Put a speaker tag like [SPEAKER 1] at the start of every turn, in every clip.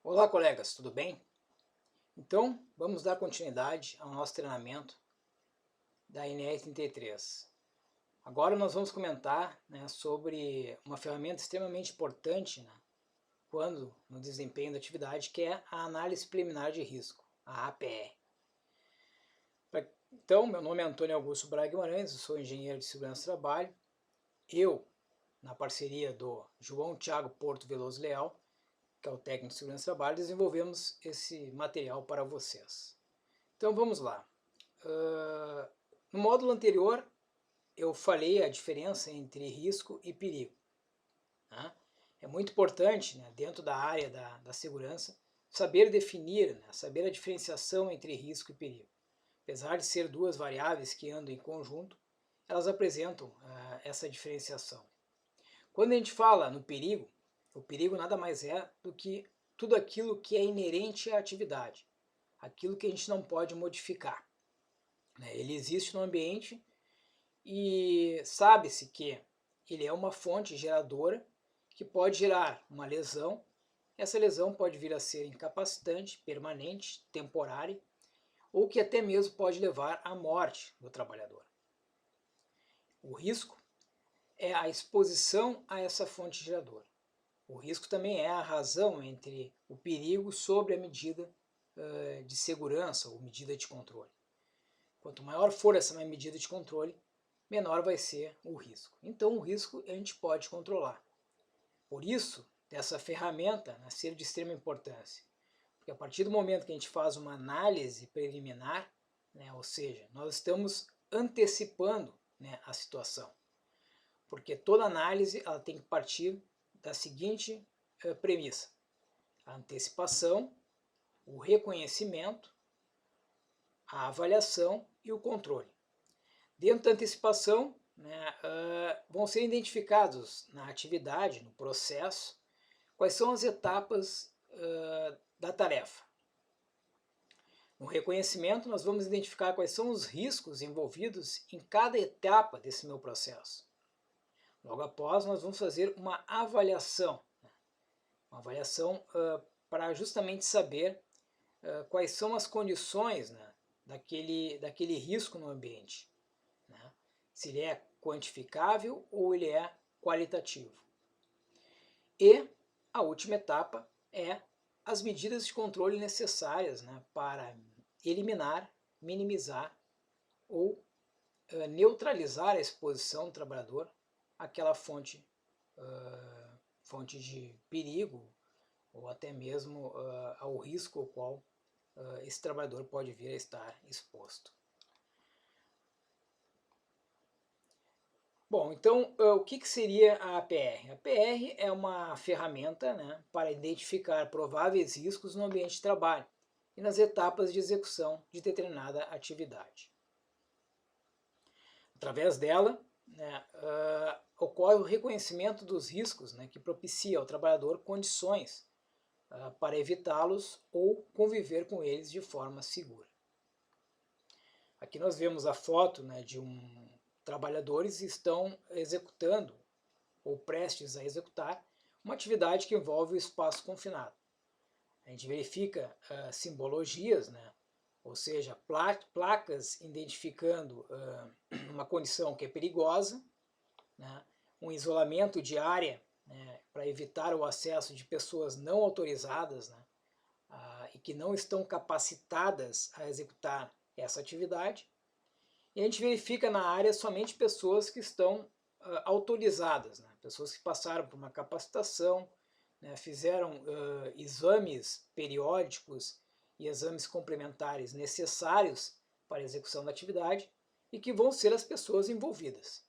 [SPEAKER 1] Olá, colegas, tudo bem? Então, vamos dar continuidade ao nosso treinamento da NR33. Agora nós vamos comentar, sobre uma ferramenta extremamente importante, quando no desempenho da atividade, que é a análise preliminar de risco, a APR. Então, meu nome é Antônio Augusto Braga Guimarães, eu sou engenheiro de segurança do trabalho. Eu, na parceria do João Thiago Porto Veloso Leal, que é o técnico de segurança do trabalho, desenvolvemos esse material para vocês. Então vamos lá. No módulo anterior eu falei a diferença entre risco e perigo. Né? É muito importante, dentro da área da segurança, saber definir, saber a diferenciação entre risco e perigo. Apesar de ser duas variáveis que andam em conjunto, elas apresentam essa diferenciação. Quando a gente fala no perigo, o perigo nada mais é do que tudo aquilo que é inerente à atividade, aquilo que a gente não pode modificar. Ele existe no ambiente e sabe-se que ele é uma fonte geradora que pode gerar uma lesão. Essa lesão pode vir a ser incapacitante, permanente, temporária, ou que até mesmo pode levar à morte do trabalhador. O risco é a exposição a essa fonte geradora. O risco também é a razão entre o perigo sobre a medida de segurança ou medida de controle. Quanto maior for essa medida de controle, menor vai ser o risco. Então o risco a gente pode controlar. Por isso, essa ferramenta ser de extrema importância. Porque a partir do momento que a gente faz uma análise preliminar, ou seja, nós estamos antecipando a situação. Porque toda análise ela tem que partir da seguinte premissa: a antecipação, o reconhecimento, a avaliação e o controle. Dentro da antecipação, vão ser identificados na atividade, no processo, quais são as etapas da tarefa. No reconhecimento, nós vamos identificar quais são os riscos envolvidos em cada etapa desse meu processo. Logo após, nós vamos fazer uma avaliação para justamente saber quais são as condições daquele risco no ambiente. Se ele é quantificável ou ele é qualitativo. E a última etapa é as medidas de controle necessárias para eliminar, minimizar ou neutralizar a exposição do trabalhador àquela fonte de perigo ou até mesmo ao risco ao qual esse trabalhador pode vir a estar exposto. Bom, então o que seria a APR? A APR é uma ferramenta para identificar prováveis riscos no ambiente de trabalho e nas etapas de execução de determinada atividade. Através dela, ocorre o reconhecimento dos riscos que propicia ao trabalhador condições para evitá-los ou conviver com eles de forma segura. Aqui nós vemos a foto de trabalhadores que estão executando ou prestes a executar uma atividade que envolve o espaço confinado. A gente verifica simbologias, ou seja, placas identificando uma condição que é perigosa, um isolamento de área para evitar o acesso de pessoas não autorizadas e que não estão capacitadas a executar essa atividade. E a gente verifica na área somente pessoas que estão autorizadas, pessoas que passaram por uma capacitação, fizeram exames periódicos e exames complementares necessários para a execução da atividade e que vão ser as pessoas envolvidas.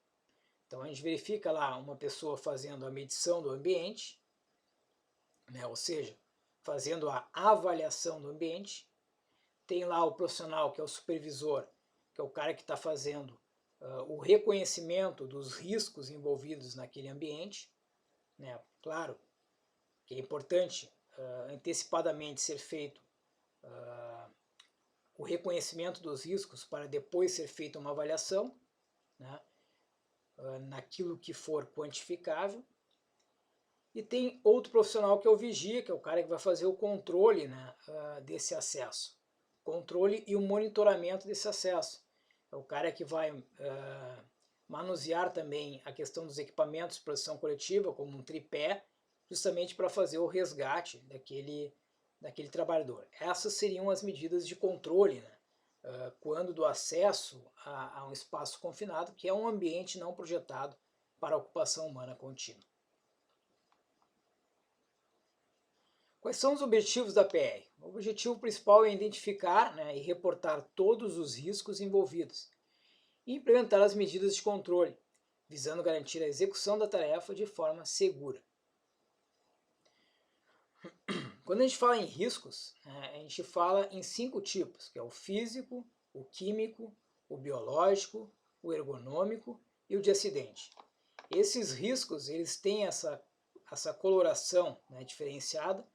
[SPEAKER 1] Então a gente verifica lá uma pessoa fazendo a medição do ambiente, ou seja, fazendo a avaliação do ambiente. Tem lá o profissional que é o supervisor, que é o cara que está fazendo o reconhecimento dos riscos envolvidos naquele ambiente. Claro que é importante antecipadamente ser feito o reconhecimento dos riscos para depois ser feita uma E tem outro profissional que é o vigia, que é o cara que vai fazer o controle, né, desse acesso. Controle e o monitoramento desse acesso. É o cara que vai manusear também a questão dos equipamentos de proteção coletiva, como um tripé, justamente para fazer o resgate daquele trabalhador. Essas seriam as medidas de controle, né, quando do acesso a um espaço confinado, que é um ambiente não projetado para a ocupação humana contínua. Quais são os objetivos da PR? O objetivo principal é identificar, né, e reportar todos os riscos envolvidos e implementar as medidas de controle, visando garantir a execução da tarefa de forma segura. Quando a gente fala em riscos, né, a gente fala em 5 tipos, que é o físico, o químico, o biológico, o ergonômico e o de acidente. Esses riscos eles têm essa coloração, né, diferenciada,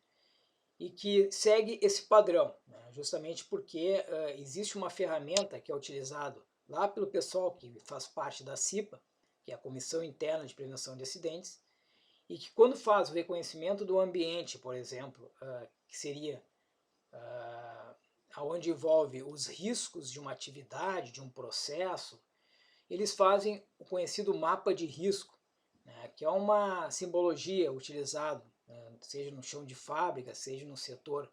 [SPEAKER 1] e que segue esse padrão, né, justamente porque existe uma ferramenta que é utilizada lá pelo pessoal que faz parte da CIPA, que é a Comissão Interna de Prevenção de Acidentes, e que quando faz o reconhecimento do ambiente, por exemplo, que seria onde envolve os riscos de uma atividade, de um processo, eles fazem o conhecido mapa de risco, né, que é uma simbologia utilizada, seja no chão de fábrica, seja no setor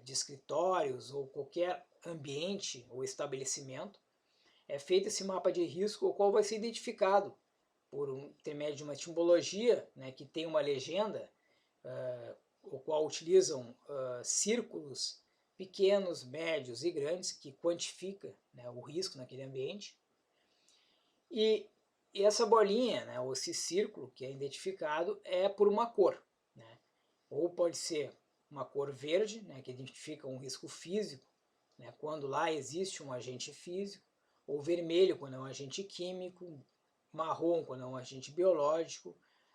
[SPEAKER 1] de escritórios ou qualquer ambiente ou estabelecimento. É feito esse mapa de risco, o qual vai ser identificado por intermédio de uma simbologia, né, que tem uma legenda, o qual utilizam círculos pequenos, médios e grandes, que quantifica, né, o risco naquele ambiente. E essa bolinha, né, ou esse círculo que é identificado, é por uma cor, né? Ou pode ser uma cor verde, né, que identifica um risco físico, né, quando lá existe um agente físico, ou vermelho quando é um agente químico, marrom quando é um agente biológico,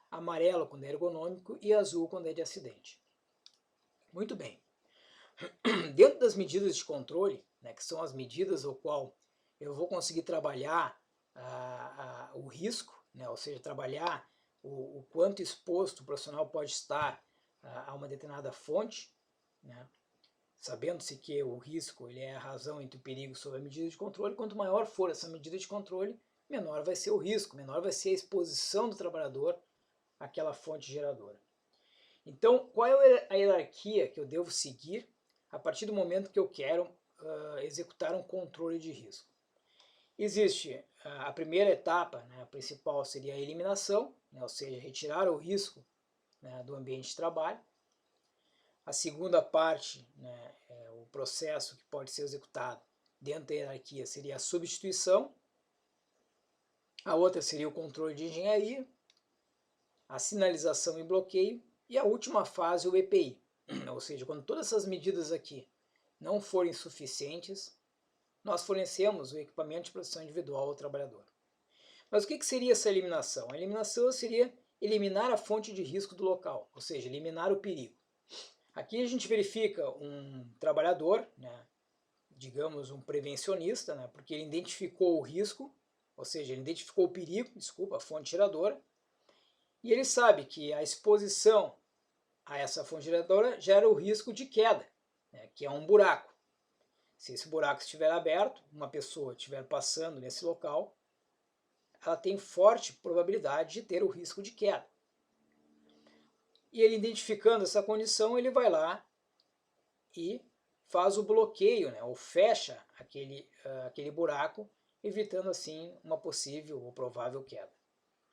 [SPEAKER 1] amarelo quando é ergonômico e azul quando é de acidente. Muito bem. Dentro das medidas de controle, né, que são as medidas ao qual eu vou conseguir trabalhar o risco, né, ou seja, trabalhar o quanto exposto o profissional pode estar a uma determinada fonte, né, sabendo-se que o risco ele é a razão entre o perigo sobre a medida de controle. Quanto maior for essa medida de controle, menor vai ser o risco, menor vai ser a exposição do trabalhador àquela fonte geradora. Então, qual é a hierarquia que eu devo seguir a partir do momento que eu quero executar um controle de risco? Existe a primeira etapa, né, a principal seria a eliminação, né, ou seja, retirar o risco, né, do ambiente de trabalho. A segunda parte, né, o processo que pode ser executado dentro da hierarquia seria a substituição. A outra seria o controle de engenharia, a sinalização e bloqueio, e a última fase, o EPI. Ou seja, quando todas essas medidas aqui não forem suficientes, nós fornecemos o equipamento de proteção individual ao trabalhador. Mas o que seria essa eliminação? A eliminação seria eliminar a fonte de risco do local, ou seja, eliminar o perigo. Aqui a gente verifica um trabalhador, né, digamos um prevencionista, né, porque ele identificou o risco, ou seja, ele identificou o perigo, a fonte geradora, e ele sabe que a exposição a essa fonte geradora gera o risco de queda, né, que é um buraco. Se esse buraco estiver aberto, uma pessoa estiver passando nesse local, ela tem forte probabilidade de ter o risco de queda. E ele identificando essa condição, ele vai lá e faz o bloqueio, né, ou fecha aquele buraco, evitando assim uma possível ou provável queda.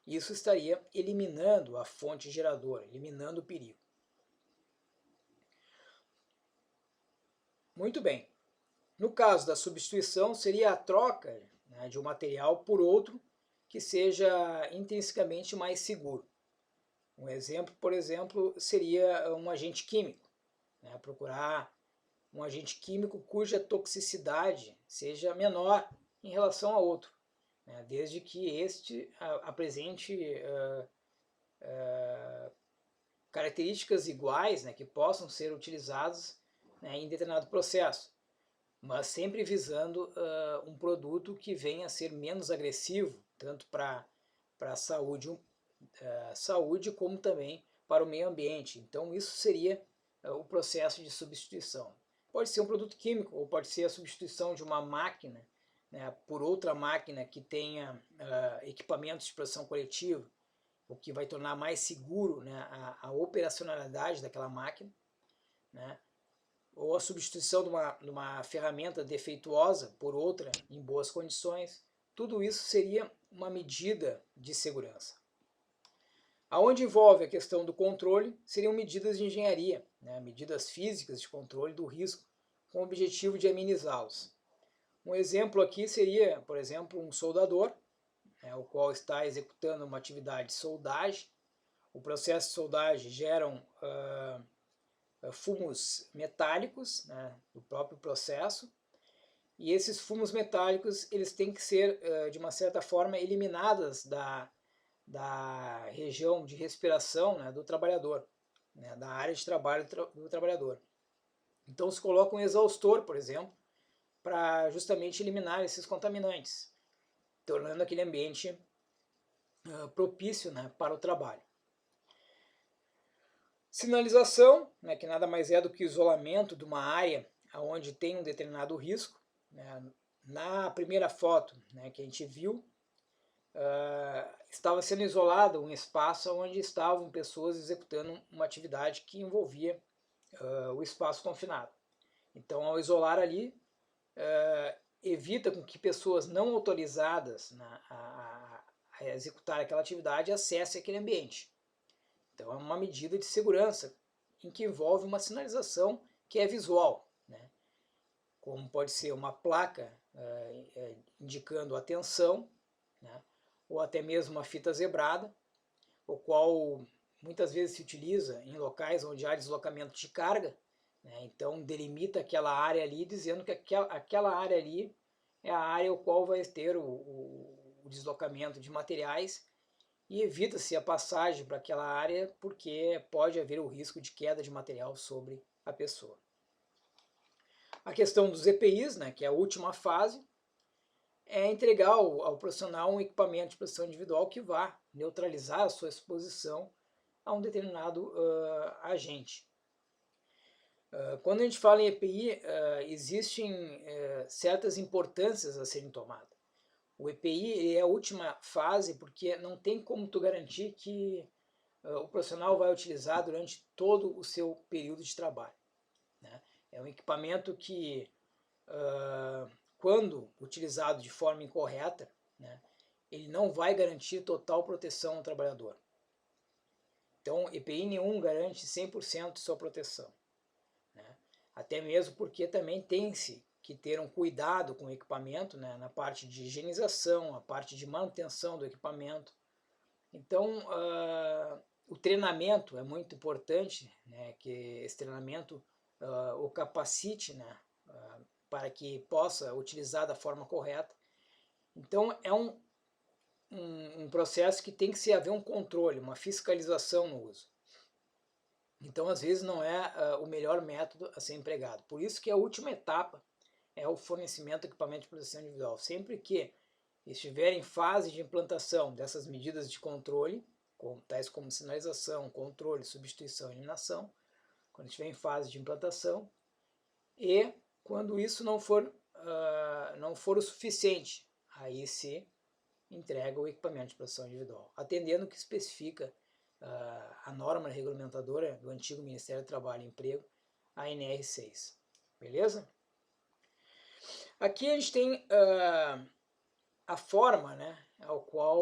[SPEAKER 1] Isso estaria eliminando a fonte geradora, eliminando o perigo. Muito bem. No caso da substituição, seria a troca, né, de um material por outro que seja intrinsecamente mais seguro. Um exemplo, por exemplo, seria um agente químico, né, procurar um agente químico cuja toxicidade seja menor em relação a outro, né, desde que este apresente características iguais, né, que possam ser utilizados, né, em determinado processo, mas sempre visando um produto que venha a ser menos agressivo, tanto para a saúde como também para o meio ambiente. Então isso seria o processo de substituição. Pode ser um produto químico ou pode ser a substituição de uma máquina, né, por outra máquina que tenha equipamentos de proteção coletiva, o que vai tornar mais seguro, né, a operacionalidade daquela máquina, né, ou a substituição de uma ferramenta defeituosa por outra em boas condições. Tudo isso seria uma medida de segurança. Aonde envolve a questão do controle, seriam medidas de engenharia, né, medidas físicas de controle do risco, com o objetivo de amenizá-los. Um exemplo aqui seria, por exemplo, um soldador, né, o qual está executando uma atividade de soldagem. O processo de soldagem gera fumos metálicos, né, do próprio processo, e esses fumos metálicos eles têm que ser, de uma certa forma, eliminados da região de respiração, né, do trabalhador, né, da área de trabalho do trabalhador. Então se coloca um exaustor, por exemplo, para justamente eliminar esses contaminantes, tornando aquele ambiente propício, né, para o trabalho. Sinalização, né, que nada mais é do que o isolamento de uma área onde tem um determinado risco. Né. Na primeira foto, né, que a gente viu, estava sendo isolado um espaço onde estavam pessoas executando uma atividade que envolvia o espaço confinado. Então, ao isolar ali, evita com que pessoas não autorizadas, né, a executar aquela atividade acessem aquele ambiente. Então, é uma medida de segurança em que envolve uma sinalização que é visual, né, como pode ser uma placa indicando atenção, né, ou até mesmo uma fita zebrada, o qual muitas vezes se utiliza em locais onde há deslocamento de carga, né, então delimita aquela área ali, dizendo que aquela área ali é a área ao qual vai ter o deslocamento de materiais, e evita-se a passagem para aquela área porque pode haver o risco de queda de material sobre a pessoa. A questão dos EPIs, né, que é a última fase, é entregar ao profissional um equipamento de proteção individual que vá neutralizar a sua exposição a um determinado agente. Quando a gente fala em EPI, existem certas importâncias a serem tomadas. O EPI é a última fase porque não tem como tu garantir que o profissional vai utilizar durante todo o seu período de trabalho, né? É um equipamento que, quando utilizado de forma incorreta, né, ele não vai garantir total proteção ao trabalhador. Então, EPI nenhum garante 100% de sua proteção, né? Até mesmo porque também tem-se que ter um cuidado com o equipamento, né, na parte de higienização, a parte de manutenção do equipamento. Então, o treinamento é muito importante, né, que esse treinamento o capacite, né, para que possa utilizar da forma correta. Então, é um processo que tem que haver um controle, uma fiscalização no uso. Então, às vezes, não é o melhor método a ser empregado. Por isso que a última etapa é o fornecimento de equipamento de proteção individual. Sempre que estiver em fase de implantação dessas medidas de controle, tais como sinalização, controle, substituição, eliminação, quando estiver em fase de implantação, e quando isso não for o suficiente, aí se entrega o equipamento de proteção individual, atendendo o que especifica a norma regulamentadora do antigo Ministério do Trabalho e Emprego, a NR6. Beleza? Aqui a gente tem a forma, né, ao qual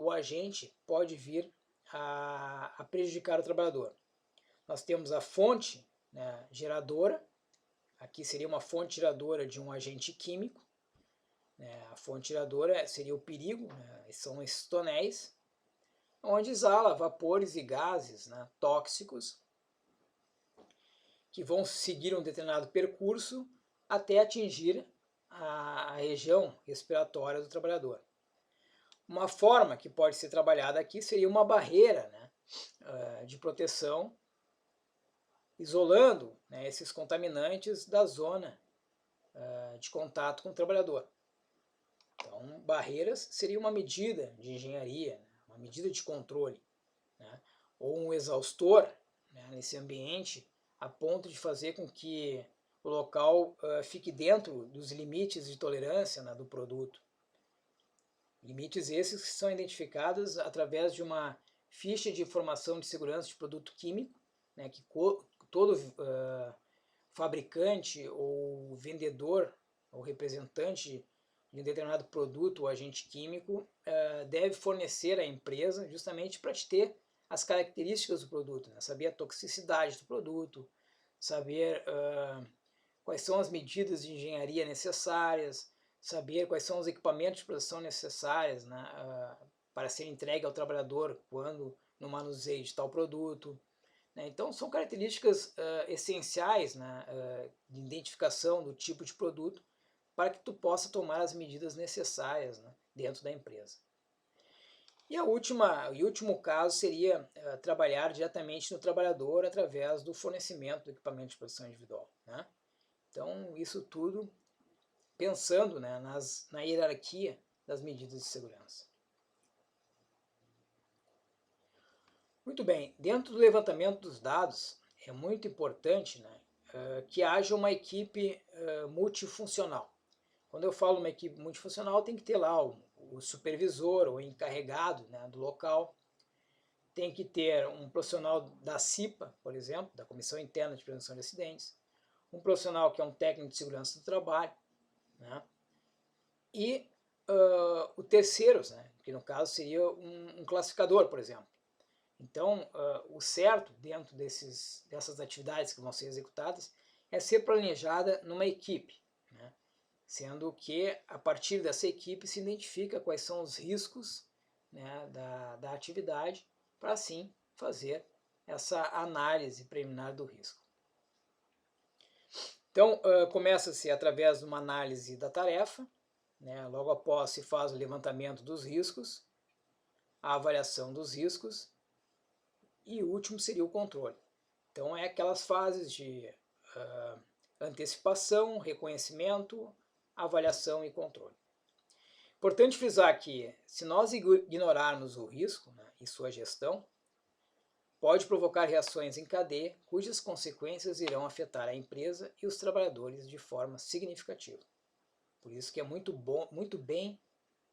[SPEAKER 1] o agente pode vir a prejudicar o trabalhador. Nós temos a fonte, né, geradora, aqui seria uma fonte geradora de um agente químico, né, a fonte geradora seria o perigo, né, são esses tonéis, onde exala vapores e gases, né, tóxicos, que vão seguir um determinado percurso até atingir a região respiratória do trabalhador. Uma forma que pode ser trabalhada aqui seria uma barreira, né, de proteção, isolando, né, esses contaminantes da zona de contato com o trabalhador. Então, barreiras seria uma medida de engenharia, né, uma medida de controle, né, ou um exaustor, né, nesse ambiente, a ponto de fazer com que o local fique dentro dos limites de tolerância, né, do produto. Limites esses que são identificados através de uma ficha de informação de segurança de produto químico, né, que todo fabricante ou vendedor ou representante de um determinado produto ou agente químico deve fornecer à empresa justamente para te ter as características do produto, né? Saber a toxicidade do produto, saber quais são as medidas de engenharia necessárias, saber quais são os equipamentos de produção necessários, né, para ser entregue ao trabalhador quando no manuseio de tal produto. Né? Então são características essenciais, né, de identificação do tipo de produto para que tu possa tomar as medidas necessárias, né, dentro da empresa. E o último caso seria trabalhar diretamente no trabalhador através do fornecimento do equipamento de produção individual. Né? Então, isso tudo pensando, né, na hierarquia das medidas de segurança. Muito bem, dentro do levantamento dos dados, é muito importante, né, que haja uma equipe multifuncional. Quando eu falo uma equipe multifuncional, tem que ter lá o supervisor, o encarregado, né, do local, tem que ter um profissional da CIPA, por exemplo, da Comissão Interna de Prevenção de Acidentes, um profissional que é um técnico de segurança do trabalho, né, e o terceiros, né, que no caso seria um classificador, por exemplo. Então, o certo dentro dessas atividades que vão ser executadas é ser planejada numa equipe, né? Sendo que a partir dessa equipe se identifica quais são os riscos, né, da atividade, para assim fazer essa análise preliminar do risco. Então, começa-se através de uma análise da tarefa, né? Logo após se faz o levantamento dos riscos, a avaliação dos riscos, e o último seria o controle. Então, é aquelas fases de antecipação, reconhecimento, avaliação e controle. Importante frisar que, se nós ignorarmos o risco, né, e sua gestão, pode provocar reações em cadeia, cujas consequências irão afetar a empresa e os trabalhadores de forma significativa. Por isso que é muito bem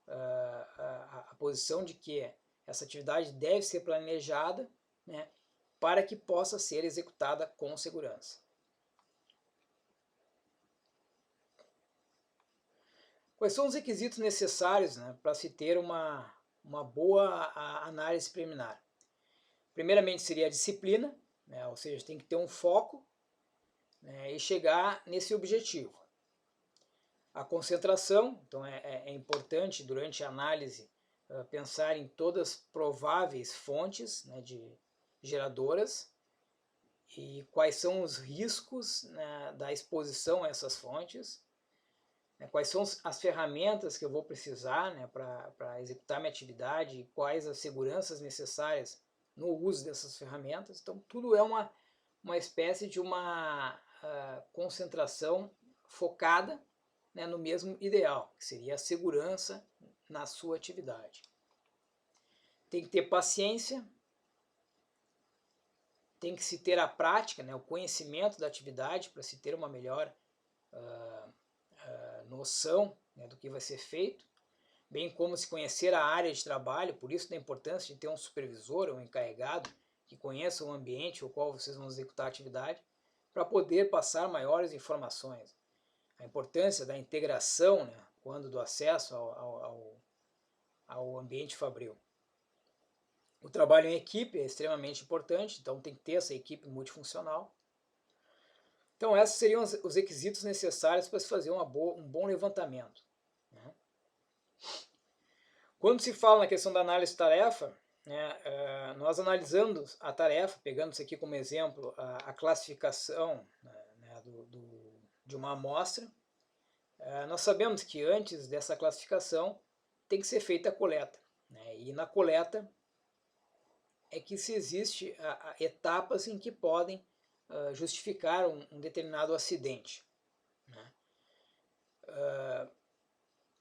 [SPEAKER 1] a posição de que essa atividade deve ser planejada, né, para que possa ser executada com segurança. Quais são os requisitos necessários, né, para se ter uma boa análise preliminar? Primeiramente seria a disciplina, né, ou seja, tem que ter um foco, né, e chegar nesse objetivo. A concentração, então é importante durante a análise pensar em todas prováveis fontes, né, de geradoras e quais são os riscos, né, da exposição a essas fontes, né, quais são as ferramentas que eu vou precisar, né, para executar minha atividade e quais as seguranças necessárias no uso dessas ferramentas. Então, tudo é uma espécie de uma concentração focada, né, no mesmo ideal, que seria a segurança na sua atividade. Tem que ter paciência, tem que se ter a prática, né, o conhecimento da atividade para se ter uma melhor noção, né, do que vai ser feito, bem como se conhecer a área de trabalho, por isso da importância de ter um supervisor ou um encarregado que conheça o ambiente ao qual vocês vão executar a atividade, para poder passar maiores informações. A importância da integração, né, quando do acesso ao ambiente fabril. O trabalho em equipe é extremamente importante, então tem que ter essa equipe multifuncional. Então esses seriam os requisitos necessários para se fazer um bom levantamento. Né? Quando se fala na questão da análise de tarefa, né, nós analisando a tarefa, pegando isso aqui como exemplo, a classificação, né, de uma amostra, nós sabemos que antes dessa classificação tem que ser feita a coleta. Né, e na coleta é que se existe etapas em que podem justificar um determinado acidente. Né.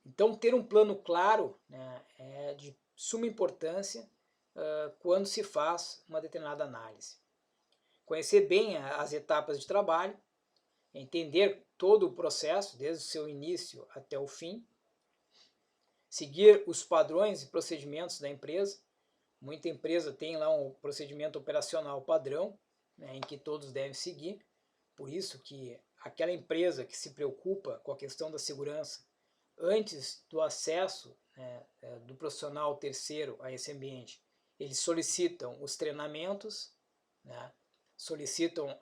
[SPEAKER 1] Então, ter um plano claro, né, é de suma importância quando se faz uma determinada análise. Conhecer bem as etapas de trabalho, entender todo o processo, desde o seu início até o fim, seguir os padrões e procedimentos da empresa. Muita empresa tem lá um procedimento operacional padrão, né, em que todos devem seguir. Por isso que aquela empresa que se preocupa com a questão da segurança, antes do acesso, né, do profissional terceiro a esse ambiente, eles solicitam os treinamentos, né, solicitam,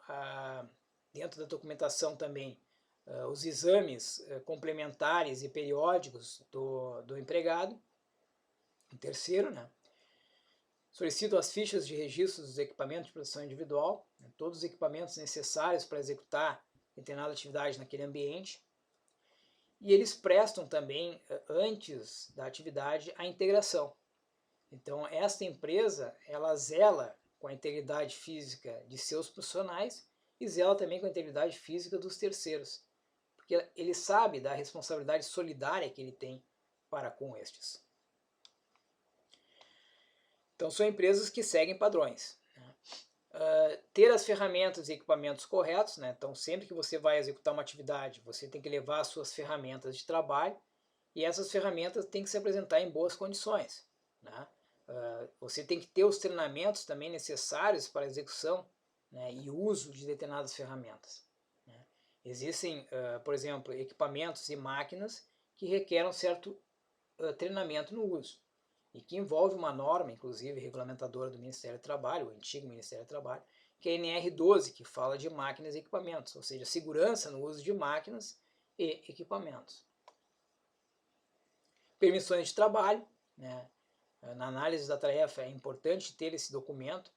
[SPEAKER 1] dentro da documentação também, os exames complementares e periódicos do empregado, o terceiro, né? Solicito as fichas de registro dos equipamentos de proteção individual, né, todos os equipamentos necessários para executar determinada atividade naquele ambiente. E eles prestam também, antes da atividade, a integração. Então, esta empresa, ela zela com a integridade física de seus profissionais e zela também com a integridade física dos terceiros, porque ele sabe da responsabilidade solidária que ele tem para com estes. Então, são empresas que seguem padrões. Ter as ferramentas e equipamentos corretos, né? Então, sempre que você vai executar uma atividade, você tem que levar as suas ferramentas de trabalho e essas ferramentas têm que se apresentar em boas condições, né? Você tem que ter os treinamentos também necessários para a execução, né, e uso de determinadas ferramentas, né? Existem, por exemplo, equipamentos e máquinas que requerem um certo treinamento no uso e que envolve uma norma, inclusive regulamentadora do Ministério do Trabalho, o antigo Ministério do Trabalho, que é a NR12, que fala de máquinas e equipamentos, ou seja, segurança no uso de máquinas e equipamentos. Permissões de trabalho, né? Na análise da tarefa é importante ter esse documento,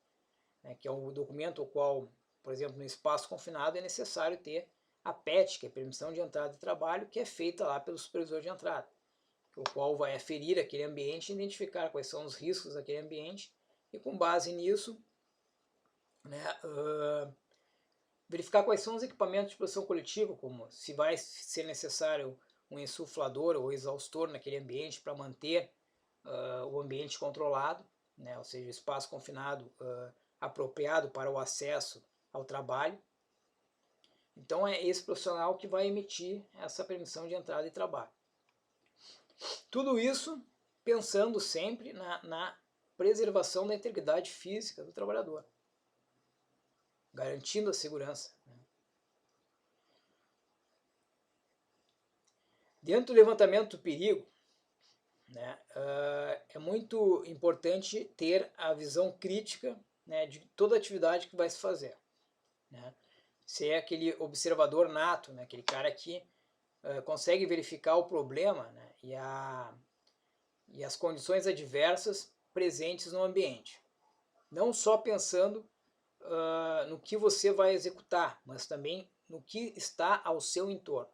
[SPEAKER 1] né, que é um documento o qual, por exemplo, no espaço confinado é necessário ter a PET, que é a permissão de entrada de trabalho, que é feita lá pelo supervisor de entrada, o qual vai aferir aquele ambiente, identificar quais são os riscos daquele ambiente e, com base nisso, né, verificar quais são os equipamentos de proteção coletiva, como se vai ser necessário um insuflador ou exaustor naquele ambiente para manter o ambiente controlado, né, ou seja, o espaço confinado apropriado para o acesso ao trabalho. Então é esse profissional que vai emitir essa permissão de entrada e trabalho. Tudo isso pensando sempre na preservação da integridade física do trabalhador, garantindo a segurança, né? Dentro do levantamento do perigo, né, é muito importante ter a visão crítica, né, de toda atividade que vai se fazer, né? Ser aquele observador nato, né, aquele cara que consegue verificar o problema, né, e as condições adversas presentes no ambiente. Não só pensando no que você vai executar, mas também no que está ao seu entorno.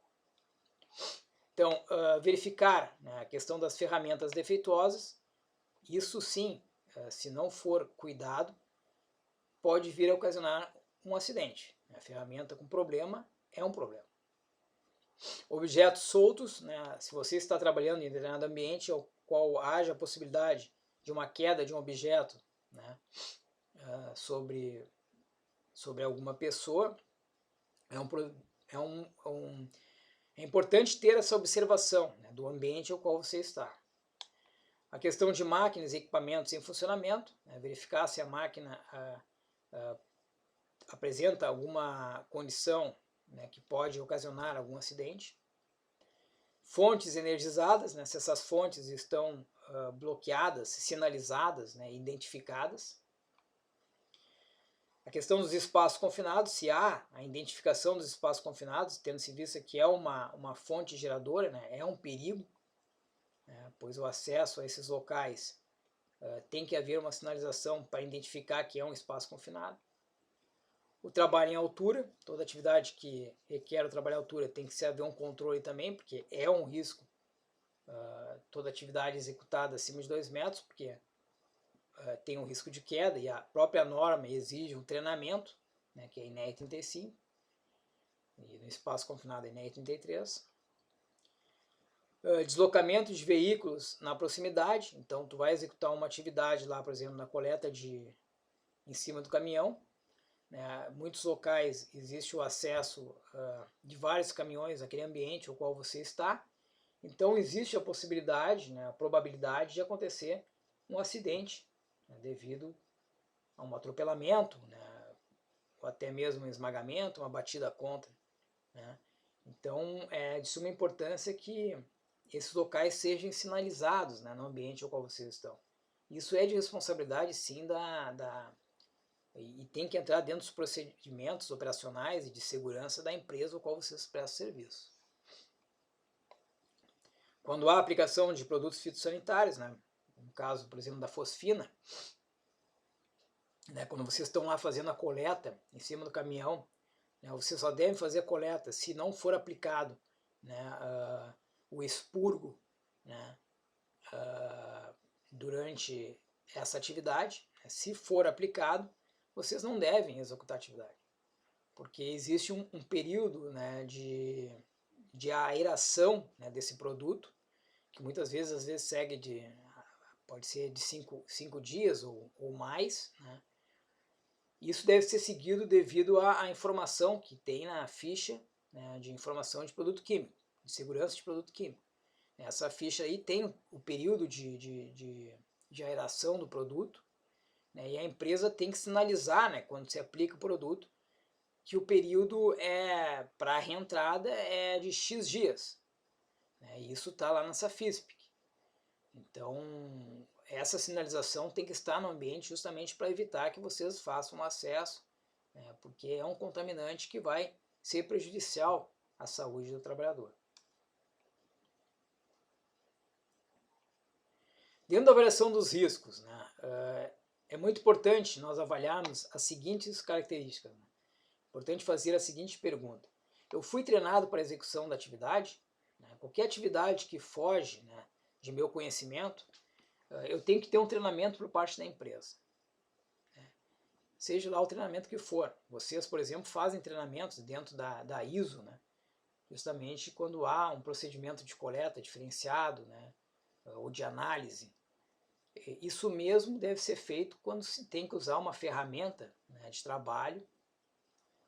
[SPEAKER 1] Então, verificar, né, a questão das ferramentas defeituosas, isso sim, se não for cuidado, pode vir a ocasionar um acidente. A ferramenta com problema é um problema. Objetos soltos, né, se você está trabalhando em determinado ambiente ao qual haja a possibilidade de uma queda de um objeto, né, sobre alguma pessoa, é importante ter essa observação, né, do ambiente ao qual você está. A questão de máquinas e equipamentos em funcionamento, né, verificar se a máquina apresenta alguma condição, né, que pode ocasionar algum acidente. Fontes energizadas, né, se essas fontes estão bloqueadas, sinalizadas, né, identificadas. A questão dos espaços confinados, se há a identificação dos espaços confinados, tendo-se vista que é uma fonte geradora, né, é um perigo, né, pois o acesso a esses locais tem que haver uma sinalização para identificar que é um espaço confinado. O trabalho em altura, toda atividade que requer o trabalho em altura tem que se haver um controle também, porque é um risco toda atividade executada acima de 2 metros, porque tem um risco de queda e a própria norma exige um treinamento, né, que é a INER 35, e no espaço confinado a INER 33. Deslocamento de veículos na proximidade, então tu vai executar uma atividade lá, por exemplo, na coleta em cima do caminhão, né? Muitos locais existe o acesso de vários caminhões naquele ambiente ao qual você está, então existe a possibilidade, né, a probabilidade de acontecer um acidente, né, devido a um atropelamento, né, ou até mesmo um esmagamento, uma batida contra, né? Então é de suma importância que esses locais sejam sinalizados, né, no ambiente ao qual vocês estão. Isso é de responsabilidade, sim, e tem que entrar dentro dos procedimentos operacionais e de segurança da empresa ao qual vocês prestam serviço. Quando há aplicação de produtos fitossanitários, né, no caso, por exemplo, da fosfina, né, quando vocês estão lá fazendo a coleta em cima do caminhão, né, vocês só devem fazer a coleta se não for aplicado, né, o expurgo, né, durante essa atividade. Se for aplicado, vocês não devem executar a atividade, porque existe um período, né, de aeração, né, desse produto, que muitas vezes, às vezes pode ser de 5 dias ou mais, né? Isso deve ser seguido devido à informação que tem na ficha, né, de informação de produto químico, de segurança de produto químico. Essa ficha aí tem o período de aeração do produto, né, e a empresa tem que sinalizar, né, quando se aplica o produto, que o período para a reentrada é de X dias. Né, e isso está lá nessa FISPIC. Então, essa sinalização tem que estar no ambiente justamente para evitar que vocês façam acesso, né, porque é um contaminante que vai ser prejudicial à saúde do trabalhador. Dentro da avaliação dos riscos, né, é muito importante nós avaliarmos as seguintes características. Né? É importante fazer a seguinte pergunta: eu fui treinado para a execução da atividade? Né? Qualquer atividade que foge, né, de meu conhecimento, eu tenho que ter um treinamento por parte da empresa. Né? Seja lá o treinamento que for. Vocês, por exemplo, fazem treinamentos dentro da ISO, né? Justamente quando há um procedimento de coleta diferenciado, né, ou de análise. Isso mesmo deve ser feito quando se tem que usar uma ferramenta, né, de trabalho,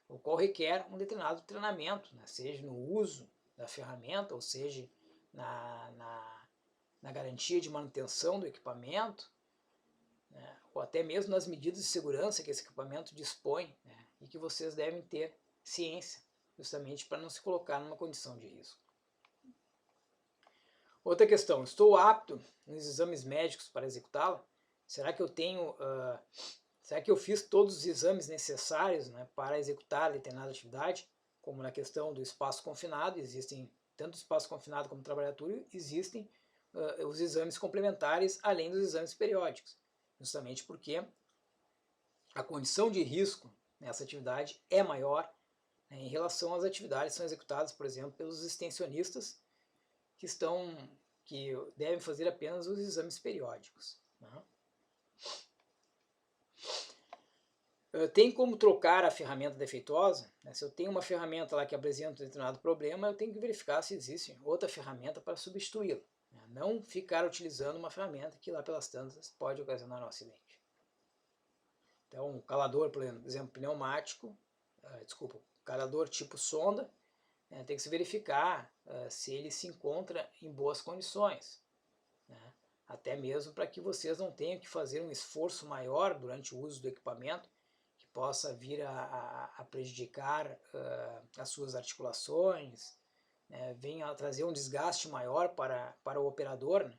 [SPEAKER 1] o qual requer um determinado treinamento, né, seja no uso da ferramenta, ou seja na garantia de manutenção do equipamento, né, ou até mesmo nas medidas de segurança que esse equipamento dispõe, né, e que vocês devem ter ciência, justamente para não se colocar numa condição de risco. Outra questão: estou apto nos exames médicos para executá-la? Será que eu tenho, será que eu fiz todos os exames necessários, né, para executar determinada atividade? Como na questão do espaço confinado, existem tanto o espaço confinado como o trabalhador, existem os exames complementares além dos exames periódicos, justamente porque a condição de risco nessa atividade é maior, né, em relação às atividades que são executadas, por exemplo, pelos extensionistas, que devem fazer apenas os exames periódicos. Né? Tem como trocar a ferramenta defeituosa? Né? Se eu tenho uma ferramenta lá que apresenta um determinado problema, eu tenho que verificar se existe outra ferramenta para substituí-la. Né? Não ficar utilizando uma ferramenta que lá pelas tantas pode ocasionar um acidente. Então, um calador, por exemplo, pneumático, calador tipo sonda, tem que se verificar se ele se encontra em boas condições, né? Até mesmo para que vocês não tenham que fazer um esforço maior durante o uso do equipamento, que possa vir a prejudicar as suas articulações, né? Venha a trazer um desgaste maior para o operador, né?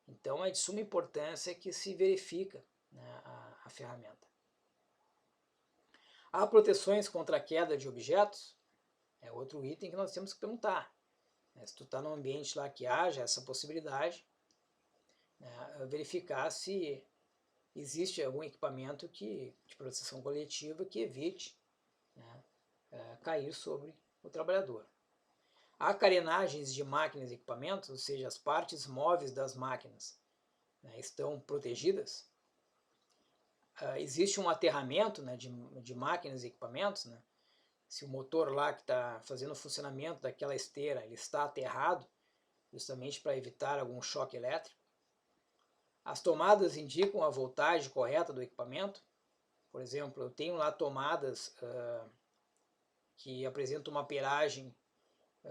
[SPEAKER 1] Então é de suma importância que se verifica, né, a ferramenta. Há proteções contra a queda de objetos? É outro item que nós temos que perguntar. Se tu está num ambiente lá que haja essa possibilidade, né, verificar se existe algum equipamento de proteção coletiva que evite, né, cair sobre o trabalhador. Há carenagens de máquinas e equipamentos, ou seja, as partes móveis das máquinas, né, estão protegidas. Existe um aterramento, né, de máquinas e equipamentos, né? Se o motor lá que está fazendo o funcionamento daquela esteira ele está aterrado, justamente para evitar algum choque elétrico. As tomadas indicam a voltagem correta do equipamento. Por exemplo, eu tenho lá tomadas que apresentam uma amperagem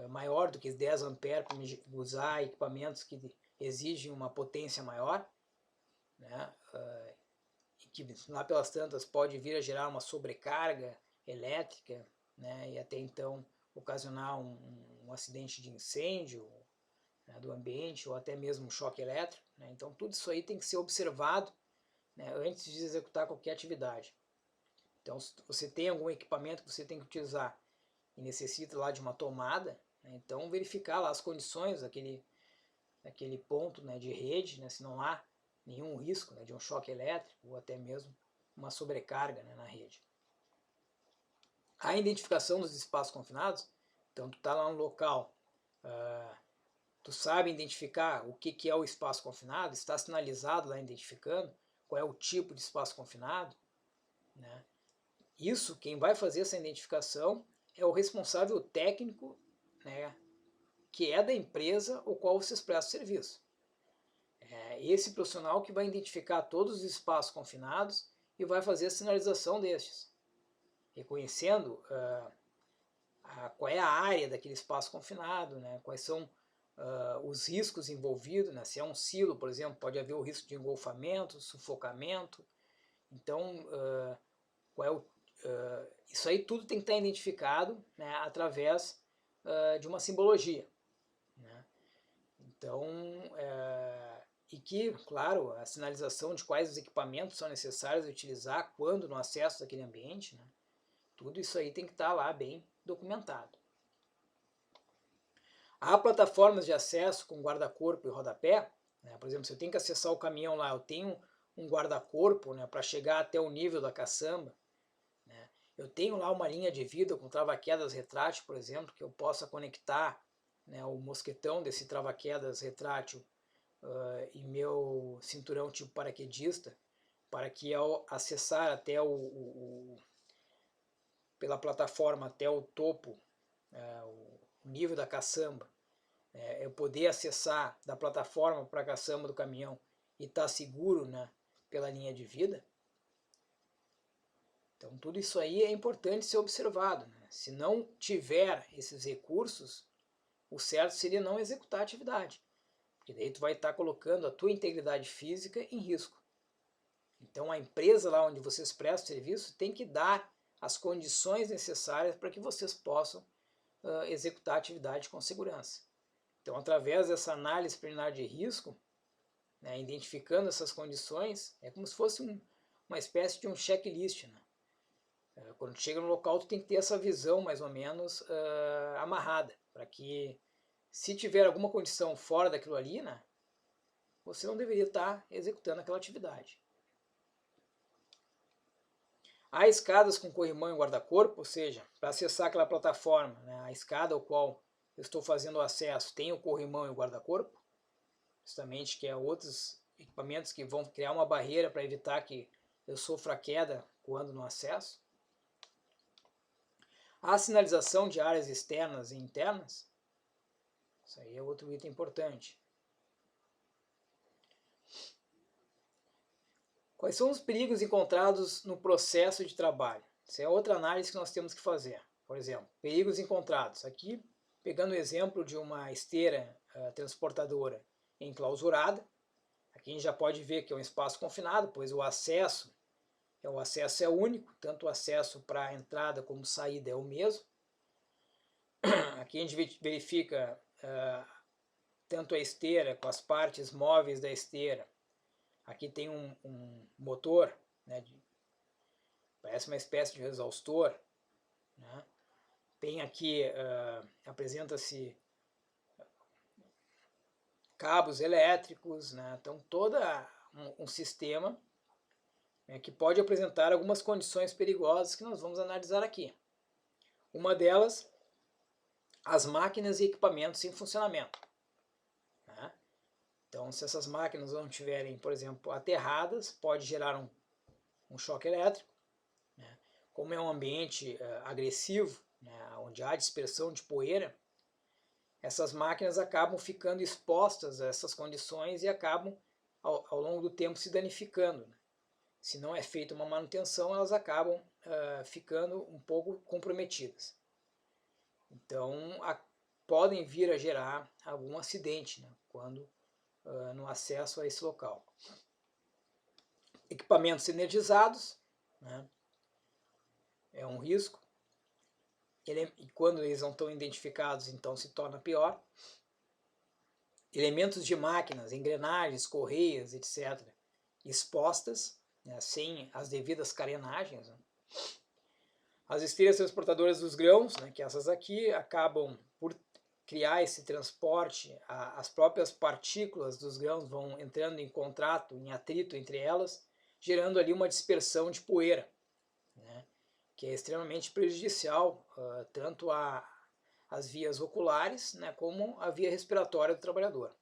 [SPEAKER 1] maior do que 10 amperes para usar equipamentos que exigem uma potência maior, né? E que lá pelas tantas pode vir a gerar uma sobrecarga elétrica, né? E até então ocasionar um acidente de incêndio, né, do ambiente, ou até mesmo um choque elétrico, né? Então tudo isso aí tem que ser observado, né, antes de executar qualquer atividade. Então se você tem algum equipamento que você tem que utilizar e necessita lá de uma tomada, né, então verificar lá as condições daquele ponto, né, de rede, né, se não há nenhum risco, né, de um choque elétrico ou até mesmo uma sobrecarga, né, na rede. A identificação dos espaços confinados, então tu está lá no local, tu sabe identificar o que é o espaço confinado, está sinalizado lá identificando qual é o tipo de espaço confinado, né? Isso, quem vai fazer essa identificação é o responsável técnico, né, que é da empresa o qual vocês prestam serviço. É esse profissional que vai identificar todos os espaços confinados e vai fazer a sinalização destes, reconhecendo qual é a área daquele espaço confinado, né, quais são os riscos envolvidos, né, se é um silo, por exemplo, pode haver o risco de engolfamento, sufocamento. Então, qual é isso aí tudo tem que estar identificado, né, através de uma simbologia, né? Então, e que, claro, a sinalização de quais os equipamentos são necessários utilizar quando no acesso daquele ambiente, né? Tudo isso aí tem que estar lá bem documentado. Há plataformas de acesso com guarda-corpo e rodapé, né? Por exemplo, se eu tenho que acessar o caminhão lá, eu tenho um guarda-corpo, né, para chegar até o nível da caçamba, né? Eu tenho lá uma linha de vida com trava-quedas retrátil, por exemplo, que eu possa conectar, né, o mosquetão desse trava-quedas retrátil e meu cinturão tipo paraquedista, para que ao acessar até pela plataforma até o topo, o nível da caçamba, eu poder acessar da plataforma para a caçamba do caminhão e estar seguro, né, pela linha de vida. Então tudo isso aí é importante ser observado, né? Se não tiver esses recursos, o certo seria não executar a atividade, porque daí tu vai estar colocando a tua integridade física em risco. Então a empresa lá onde vocês prestam serviço tem que dar as condições necessárias para que vocês possam executar a atividade com segurança. Então, através dessa análise preliminar de risco, né, identificando essas condições, é como se fosse uma espécie de um checklist, né? Quando tu chega no local, tu tem que ter essa visão mais ou menos amarrada, para que se tiver alguma condição fora daquilo ali, né, você não deveria estar executando aquela atividade. Há escadas com corrimão e guarda-corpo, ou seja, para acessar aquela plataforma, né, a escada ao qual eu estou fazendo o acesso tem o corrimão e o guarda-corpo, justamente que é outros equipamentos que vão criar uma barreira para evitar que eu sofra queda quando no acesso. A sinalização de áreas externas e internas, isso aí é outro item importante. Quais são os perigos encontrados no processo de trabalho? Isso é outra análise que nós temos que fazer. Por exemplo, perigos encontrados. Aqui, pegando o exemplo de uma esteira transportadora enclausurada, aqui a gente já pode ver que é um espaço confinado, pois o acesso é único, tanto o acesso para a entrada como saída é o mesmo. Aqui a gente verifica tanto a esteira com as partes móveis da esteira. Aqui tem um motor, né, parece uma espécie de exaustor, né? Tem aqui, apresenta-se cabos elétricos, né? Então todo um sistema, né, que pode apresentar algumas condições perigosas que nós vamos analisar aqui. Uma delas, as máquinas e equipamentos em funcionamento, né? Então, se essas máquinas não estiverem, por exemplo, aterradas, pode gerar um choque elétrico, né? Como é um ambiente agressivo, né, onde há dispersão de poeira, essas máquinas acabam ficando expostas a essas condições e acabam, ao longo do tempo, se danificando, né? Se não é feita uma manutenção, elas acabam ficando um pouco comprometidas. Então, podem vir a gerar algum acidente, né, quando no acesso a esse local. Equipamentos energizados, né, é um risco. E quando eles não estão identificados, então se torna pior. Elementos de máquinas, engrenagens, correias, etc., expostas, né, sem as devidas carenagens, né. As esteiras transportadoras dos grãos, né, que essas aqui acabam por criar esse transporte, as próprias partículas dos grãos vão entrando em contato, em atrito entre elas, gerando ali uma dispersão de poeira, né, que é extremamente prejudicial tanto às vias oculares, né, como à via respiratória do trabalhador.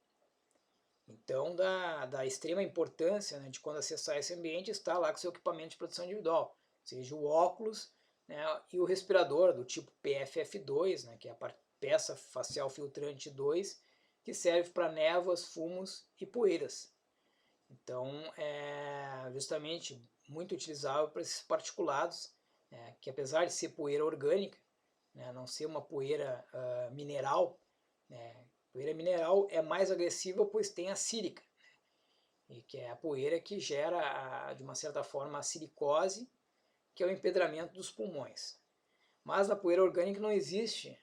[SPEAKER 1] Então, da extrema importância, né, de quando acessar esse ambiente, estar lá com seu equipamento de proteção individual, seja o óculos, né, e o respirador do tipo PFF2, né, que é a peça facial filtrante 2, que serve para névoas, fumos e poeiras. Então, é justamente muito utilizável para esses particulados, né, que apesar de ser poeira orgânica, né, não ser uma poeira mineral, né, poeira mineral é mais agressiva pois tem a sílica, né, e que é a poeira que gera, de uma certa forma, a silicose, que é o empedramento dos pulmões. Mas na poeira orgânica não existe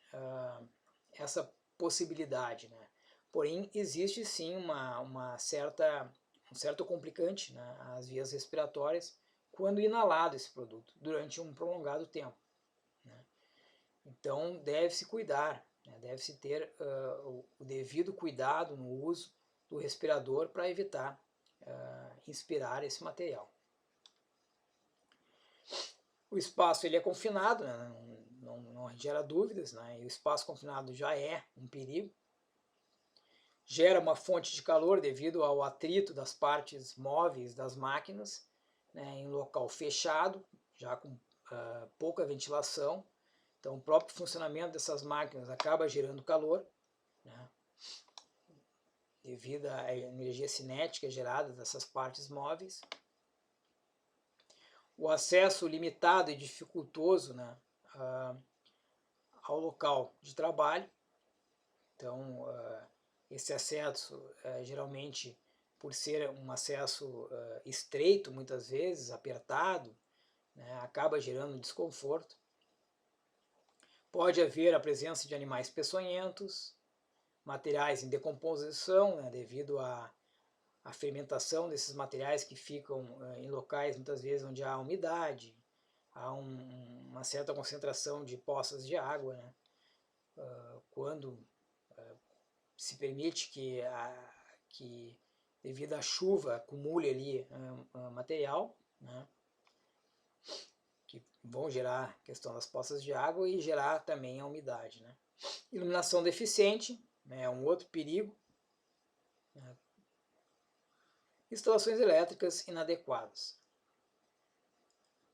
[SPEAKER 1] essa possibilidade, né? Porém, existe sim um certo complicante, né, às vias respiratórias quando inalado esse produto durante um prolongado tempo, né? Então, deve-se cuidar, né, deve-se ter o devido cuidado no uso do respirador para evitar inspirar esse material. O espaço ele é confinado, né, não gera dúvidas, né, e o espaço confinado já é um perigo. Gera uma fonte de calor devido ao atrito das partes móveis das máquinas, né, em local fechado, já com pouca ventilação. Então, o próprio funcionamento dessas máquinas acaba gerando calor, né, devido à energia cinética gerada dessas partes móveis. O acesso limitado e dificultoso, né, ao local de trabalho. Então, esse acesso, geralmente, por ser um acesso estreito, muitas vezes, apertado, né, acaba gerando desconforto. Pode haver a presença de animais peçonhentos, materiais em decomposição, né, devido à fermentação desses materiais que ficam em locais, muitas vezes, onde há umidade, há uma certa concentração de poças de água, né, quando se permite que devido à chuva, acumule ali material, né, que vão gerar questão das poças de água e gerar também a umidade, né. Iluminação deficiente, né, é um outro perigo, né. Instalações elétricas inadequadas.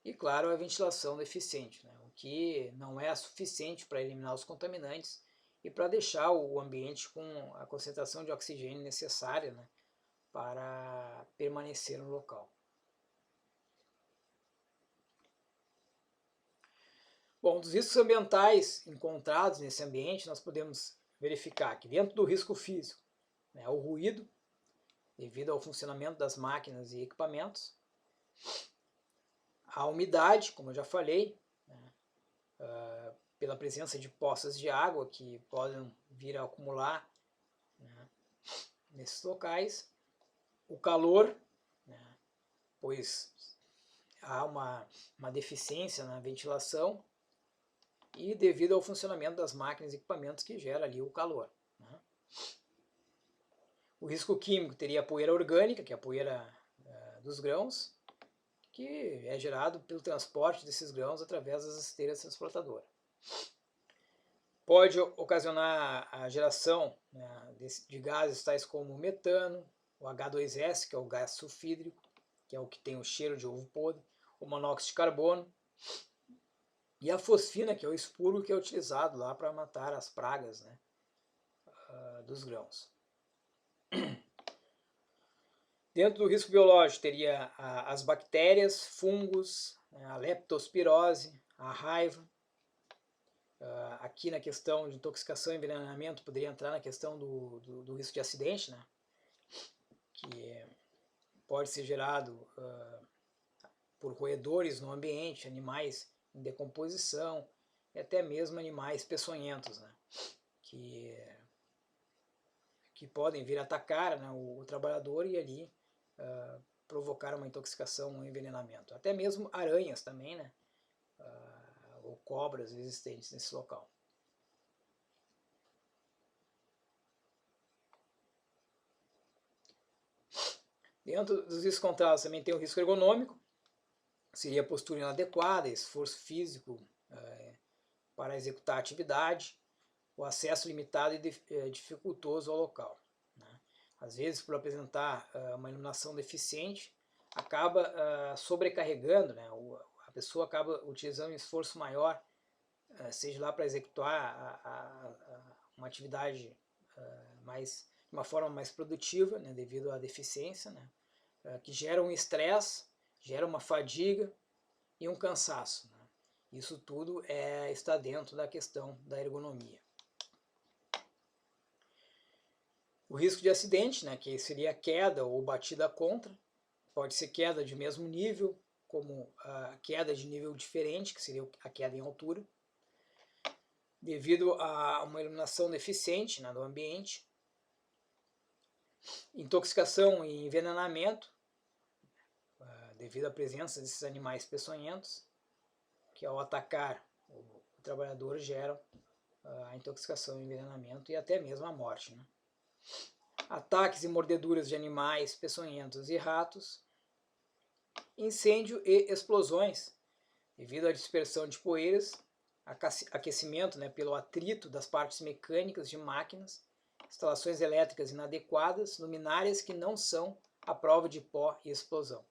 [SPEAKER 1] E, claro, a ventilação deficiente, né, o que não é suficiente para eliminar os contaminantes e para deixar o ambiente com a concentração de oxigênio necessária, né, para permanecer no local. Bom, dos riscos ambientais encontrados nesse ambiente, nós podemos verificar que dentro do risco físico, né, o ruído, devido ao funcionamento das máquinas e equipamentos, a umidade, como eu já falei, né, pela presença de poças de água que podem vir a acumular, né, nesses locais, o calor, né, pois há uma deficiência na ventilação e devido ao funcionamento das máquinas e equipamentos que gera ali o calor, né. O risco químico teria a poeira orgânica, que é a poeira dos grãos, que é gerado pelo transporte desses grãos através das esteiras transportadoras. Pode ocasionar a geração, né, de gases tais como o metano, o H2S, que é o gás sulfídrico, que é o que tem o cheiro de ovo podre, o monóxido de carbono, e a fosfina, que é o expurgo que é utilizado lá para matar as pragas, né, dos grãos. Dentro do risco biológico teria as bactérias, fungos, a leptospirose, a raiva. Aqui na questão de intoxicação e envenenamento poderia entrar na questão do risco de acidente, né? Que pode ser gerado por roedores no ambiente, animais em decomposição e até mesmo animais peçonhentos, né? Que podem vir atacar, né, o trabalhador e ali provocar uma intoxicação, um envenenamento. Até mesmo aranhas também, né, ou cobras existentes nesse local. Dentro dos riscos contados também tem o risco ergonômico, seria postura inadequada, esforço físico para executar a atividade, o acesso limitado e dificultoso ao local. Às vezes, por apresentar uma iluminação deficiente, acaba sobrecarregando, né? A pessoa acaba utilizando um esforço maior, seja lá para executar uma atividade de uma forma mais produtiva, né? Devido à deficiência, né? Que gera um estresse, gera uma fadiga e um cansaço. Né? Isso tudo está dentro da questão da ergonomia. O risco de acidente, né, que seria queda ou batida contra, pode ser queda de mesmo nível, como a queda de nível diferente, que seria a queda em altura, devido a uma iluminação deficiente, né, do ambiente, intoxicação e envenenamento, devido à presença desses animais peçonhentos, que ao atacar o trabalhador geram a intoxicação e envenenamento e até mesmo a morte. Né? Ataques e mordeduras de animais peçonhentos e ratos, incêndio e explosões, devido à dispersão de poeiras, aquecimento, né, pelo atrito das partes mecânicas de máquinas, instalações elétricas inadequadas, luminárias que não são à prova de pó e explosão,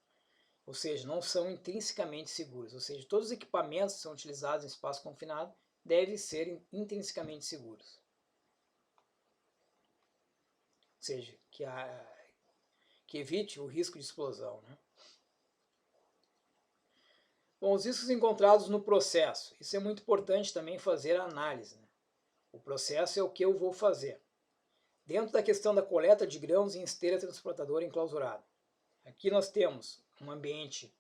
[SPEAKER 1] ou seja, não são intrinsecamente seguros, ou seja, todos os equipamentos que são utilizados em espaço confinado devem ser intrinsecamente seguros. Ou seja, que evite o risco de explosão. Né? Bom, os riscos encontrados no processo. Isso é muito importante também fazer a análise. Né? O processo é o que eu vou fazer. Dentro da questão da coleta de grãos em esteira transportadora enclausurada. Aqui nós temos um ambiente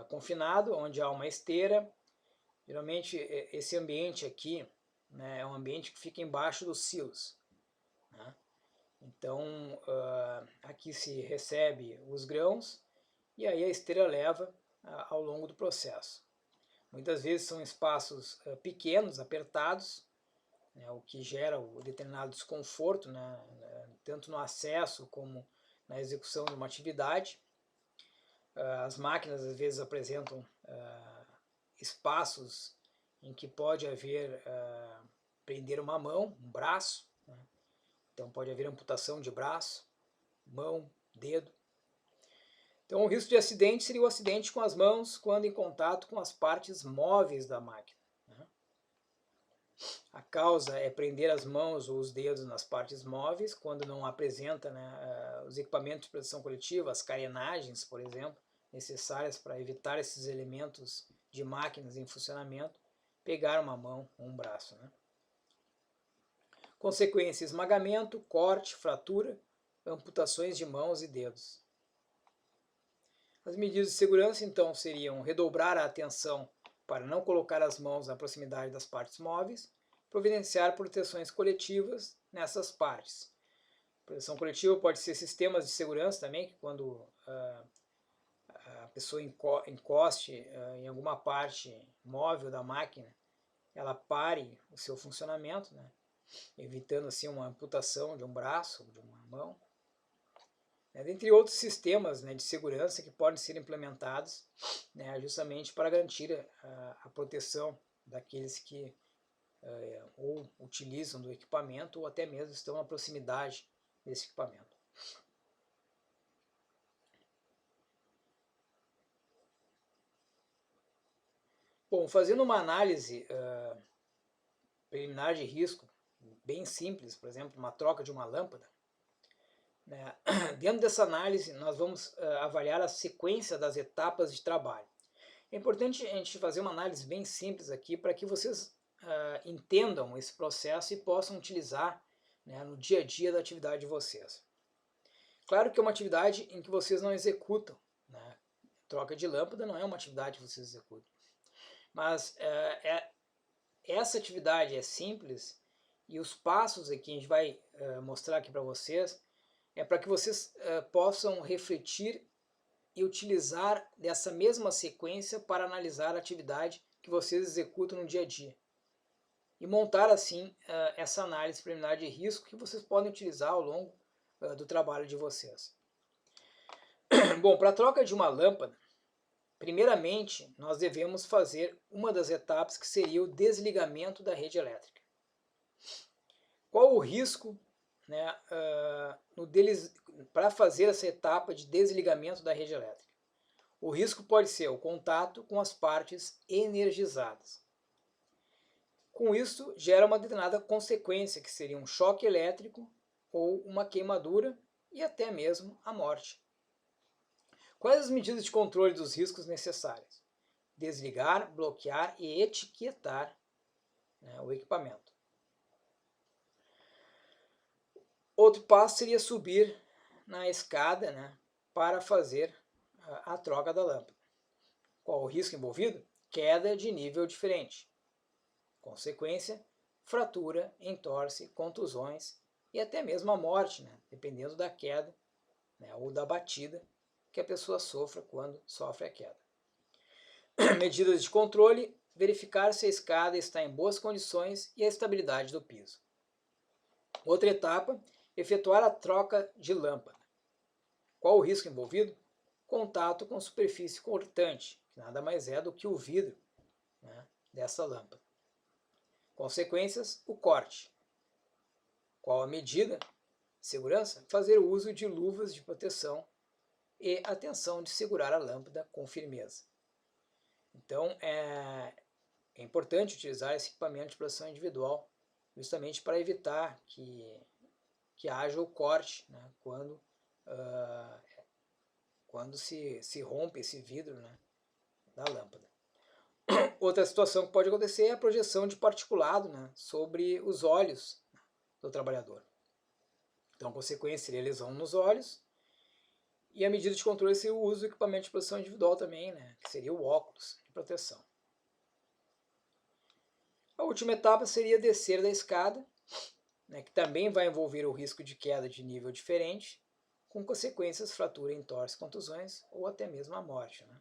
[SPEAKER 1] confinado, onde há uma esteira. Geralmente esse ambiente aqui, né, é um ambiente que fica embaixo dos silos. Né? Então, aqui se recebe os grãos e aí a esteira leva ao longo do processo. Muitas vezes são espaços pequenos, apertados, né, o que gera o determinado desconforto, né, tanto no acesso como na execução de uma atividade. As máquinas às vezes apresentam espaços em que pode haver prender uma mão, um braço, né? Então pode haver amputação de braço, mão, dedo. Então o risco de acidente seria o acidente com as mãos quando em contato com as partes móveis da máquina. Né? A causa é prender as mãos ou os dedos nas partes móveis quando não apresenta, né, os equipamentos de proteção coletiva, as carenagens, por exemplo, necessárias para evitar esses elementos de máquinas em funcionamento, pegar uma mão ou um braço. Né? Consequência: esmagamento, corte, fratura, amputações de mãos e dedos. As medidas de segurança, então, seriam redobrar a atenção para não colocar as mãos na proximidade das partes móveis, providenciar proteções coletivas nessas partes. Proteção coletiva pode ser sistemas de segurança também, que quando a pessoa encoste em alguma parte móvel da máquina, ela pare o seu funcionamento, né? Evitando assim uma amputação de um braço, de uma mão. Dentre outros sistemas, né, de segurança que podem ser implementados, né, justamente para garantir a proteção daqueles que ou utilizam do equipamento ou até mesmo estão na proximidade desse equipamento. Bom, fazendo uma análise preliminar de risco bem simples, por exemplo, uma troca de uma lâmpada, né? Dentro dessa análise, nós vamos avaliar a sequência das etapas de trabalho. É importante a gente fazer uma análise bem simples aqui para que vocês entendam esse processo e possam utilizar, né, no dia a dia da atividade de vocês. Claro que é uma atividade em que vocês não executam, né? Troca de lâmpada não é uma atividade que vocês executam. Mas essa atividade é simples e os passos aqui a gente vai mostrar aqui para vocês é para que vocês possam refletir e utilizar dessa mesma sequência para analisar a atividade que vocês executam no dia a dia. E montar assim essa análise preliminar de risco que vocês podem utilizar ao longo do trabalho de vocês. Bom, para a troca de uma lâmpada, primeiramente nós devemos fazer uma das etapas que seria o desligamento da rede elétrica. Qual o risco, né, para fazer essa etapa de desligamento da rede elétrica? O risco pode ser o contato com as partes energizadas. Com isso, gera uma determinada consequência, que seria um choque elétrico ou uma queimadura e até mesmo a morte. Quais as medidas de controle dos riscos necessárias? Desligar, bloquear e etiquetar, né, o equipamento. Outro passo seria subir na escada, né, para fazer a troca da lâmpada. Qual o risco envolvido? Queda de nível diferente. Consequência, fratura, entorse, contusões e até mesmo a morte, né, dependendo da queda, né, ou da batida que a pessoa sofra quando sofre a queda. Medidas de controle, verificar se a escada está em boas condições e a estabilidade do piso. Outra etapa, efetuar a troca de lâmpada. Qual o risco envolvido? Contato com superfície cortante, que nada mais é do que o vidro, né, dessa lâmpada. Consequências, o corte. Qual a medida? Segurança, fazer uso de luvas de proteção e atenção de segurar a lâmpada com firmeza. Então, é importante utilizar esse equipamento de proteção individual justamente para evitar que haja o corte, né, quando se rompe esse vidro, né, da lâmpada. Outra situação que pode acontecer é a projeção de particulado, né, sobre os olhos do trabalhador. Então, a consequência seria lesão nos olhos, e a medida de controle seria o uso do equipamento de proteção individual também, né, que seria o óculos de proteção. A última etapa seria descer da escada, né, que também vai envolver o risco de queda de nível diferente, com consequências, fratura, entorse, contusões ou até mesmo a morte, né?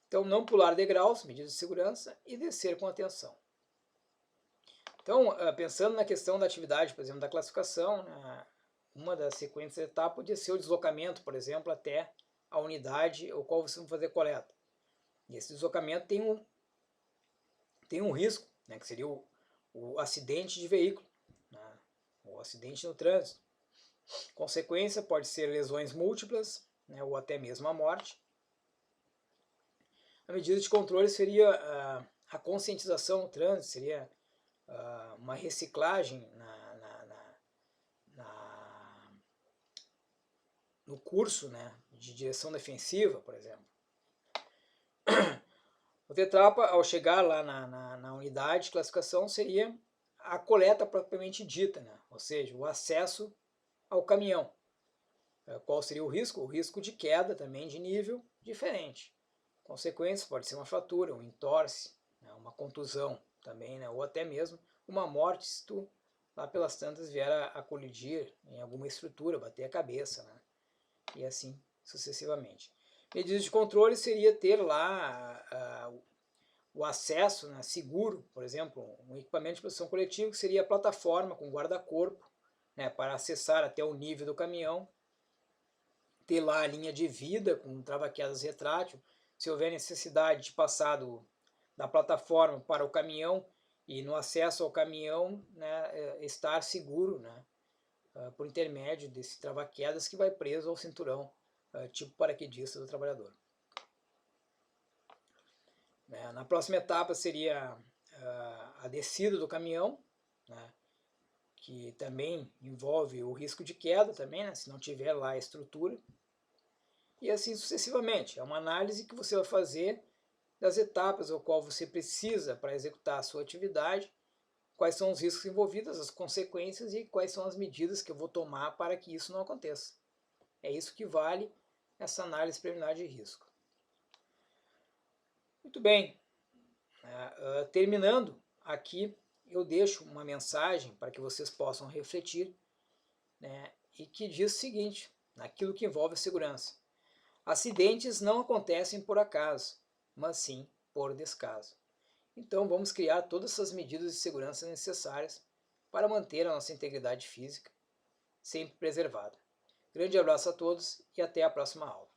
[SPEAKER 1] Então, não pular degraus, medidas de segurança, e descer com atenção. Então, pensando na questão da atividade, por exemplo, da classificação, né, uma das sequências de etapas podia ser o deslocamento, por exemplo, até a unidade ao qual você vai fazer coleta. E esse deslocamento tem um risco, né, que seria o acidente de veículo, né, o acidente no trânsito. Consequência pode ser lesões múltiplas, né, ou até mesmo a morte. A medida de controle seria a conscientização no trânsito, seria uma reciclagem no curso, né, de direção defensiva, por exemplo. Outra etapa, ao chegar lá na unidade de classificação, seria a coleta propriamente dita, né, ou seja, o acesso ao caminhão. Qual seria o risco? O risco de queda também de nível diferente. Consequências pode ser uma fratura, um entorse, né, uma contusão também, né, ou até mesmo uma morte se tu lá pelas tantas vier a colidir em alguma estrutura, bater a cabeça, né, e assim sucessivamente. Medidas de controle seria ter lá o acesso, né, seguro, por exemplo, um equipamento de proteção coletiva que seria a plataforma com guarda-corpo, né, para acessar até o nível do caminhão, ter lá a linha de vida com trava-quedas retrátil, se houver necessidade de passar da plataforma para o caminhão e no acesso ao caminhão, né, estar seguro, né, por intermédio desse trava-quedas que vai preso ao cinturão, tipo paraquedista do trabalhador. Na próxima etapa seria a descida do caminhão, né, que também envolve o risco de queda também, né, se não tiver lá a estrutura, e assim sucessivamente. É uma análise que você vai fazer das etapas ao qual você precisa para executar a sua atividade, quais são os riscos envolvidos, as consequências e quais são as medidas que eu vou tomar para que isso não aconteça. É isso que vale essa análise preliminar de risco. Muito bem, terminando aqui, eu deixo uma mensagem para que vocês possam refletir, né, e que diz o seguinte, naquilo que envolve a segurança. Acidentes não acontecem por acaso, mas sim por descaso. Então vamos criar todas essas medidas de segurança necessárias para manter a nossa integridade física sempre preservada. Grande abraço a todos e até a próxima aula.